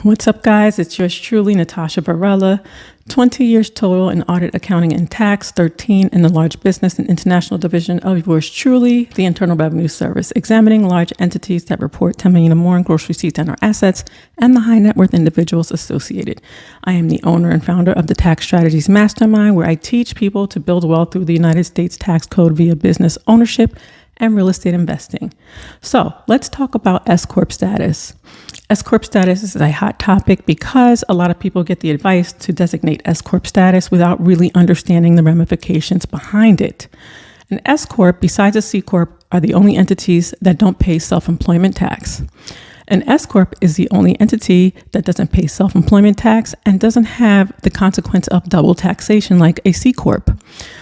What's up, guys? It's yours truly, Natasha Varela. 20 years total in audit, accounting, and tax, 13 in the large business and international division of yours truly, the Internal Revenue Service, examining large entities that report 10 million or more in gross receipts and/or assets, and the high net worth individuals associated. I am the owner and founder of the Tax Strategies Mastermind, where I teach people to build wealth through the United States tax code via business ownership and real estate investing. So let's talk about S Corp status. S Corp status is a hot topic because a lot of people get the advice to designate S Corp status without really understanding the ramifications behind it. An S Corp, besides a C Corp, are the only entities that don't pay self-employment tax. An S Corp is the only entity that doesn't pay self-employment tax and doesn't have the consequence of double taxation like a C Corp.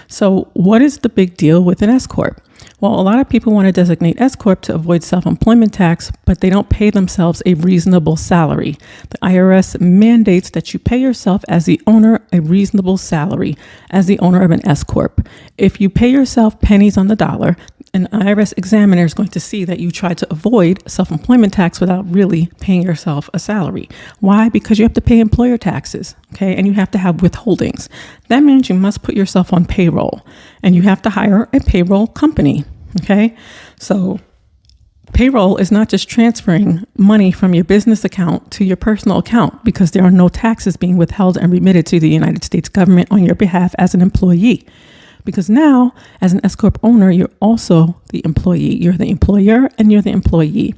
So what is the big deal with an S Corp? Well, a lot of people want to designate S Corp to avoid self-employment tax, but they don't pay themselves a reasonable salary. The IRS mandates that you pay yourself as the owner a reasonable salary as the owner of an S Corp. If you pay yourself pennies on the dollar, an IRS examiner is going to see that you try to avoid self-employment tax without really paying yourself a salary. Why? Because you have to pay employer taxes, okay? And you have to have withholdings. That means you must put yourself on payroll and you have to hire a payroll company, okay? So payroll is not just transferring money from your business account to your personal account because there are no taxes being withheld and remitted to the United States government on your behalf as an employee. Because now, as an S Corp owner, you're also the employee. You're the employer and you're the employee.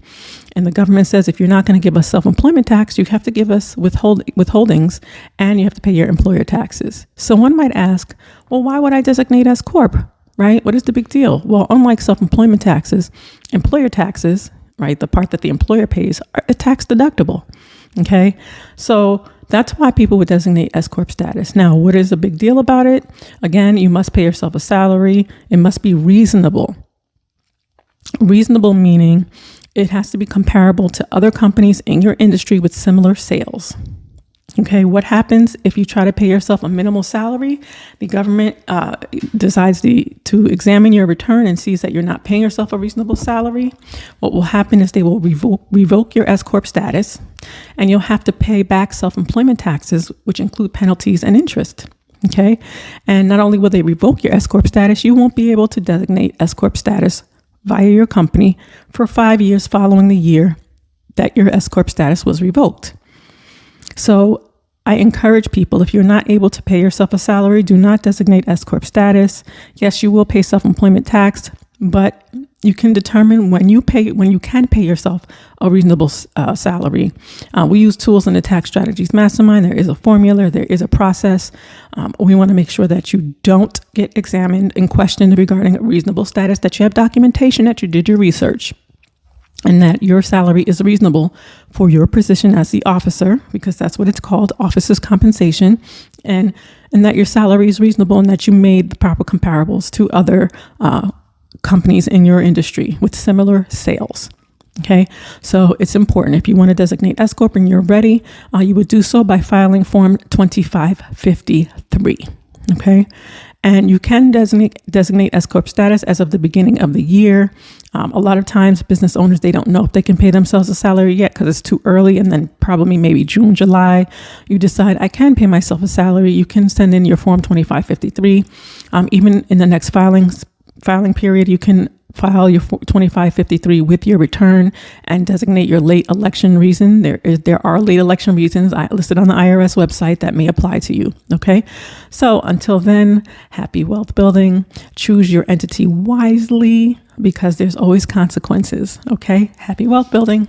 And the government says if you're not going to give us self-employment tax, you have to give us withholdings and you have to pay your employer taxes. So one might ask, well, why would I designate S Corp, right? What is the big deal? Well, unlike self-employment taxes, employer taxes, right, the part that the employer pays, are tax deductible, okay? So that's why people would designate S Corp status. Now, what is the big deal about it? Again, you must pay yourself a salary. It must be reasonable. Reasonable meaning it has to be comparable to other companies in your industry with similar sales. Okay, what happens if you try to pay yourself a minimal salary? The government decides to examine your return and sees that you're not paying yourself a reasonable salary. What will happen is they will revoke your S Corp status, and you'll have to pay back self-employment taxes, which include penalties and interest. Okay, and not only will they revoke your S Corp status, you won't be able to designate S Corp status via your company for 5 years following the year that your S Corp status was revoked. So I encourage people, if you're not able to pay yourself a salary, do not designate S Corp status. Yes, you will pay self-employment tax, but you can determine when you can pay yourself a reasonable salary. We use tools in the Tax Strategies Mastermind. There is a formula, there is a process. We want to make sure that you don't get examined and questioned regarding a reasonable status, that you have documentation that you did your research, and that your salary is reasonable for your position as the officer, because that's what it's called, officer's compensation, and that your salary is reasonable and that you made the proper comparables to other companies in your industry with similar sales. Okay, so it's important. If you want to designate S Corp and you're ready, you would do so by filing Form 2553. Okay, and you can designate S Corp status as of the beginning of the year. A lot of times business owners, they don't know if they can pay themselves a salary yet because it's too early. And then probably maybe June, July, you decide I can pay myself a salary. You can send in your Form 2553. Even in the next filing period, you can file your 2553 with your return and designate your late election reason. There are late election reasons listed on the IRS website that may apply to you. Okay, so until then, happy wealth building. Choose your entity wisely because there's always consequences. Okay, happy wealth building.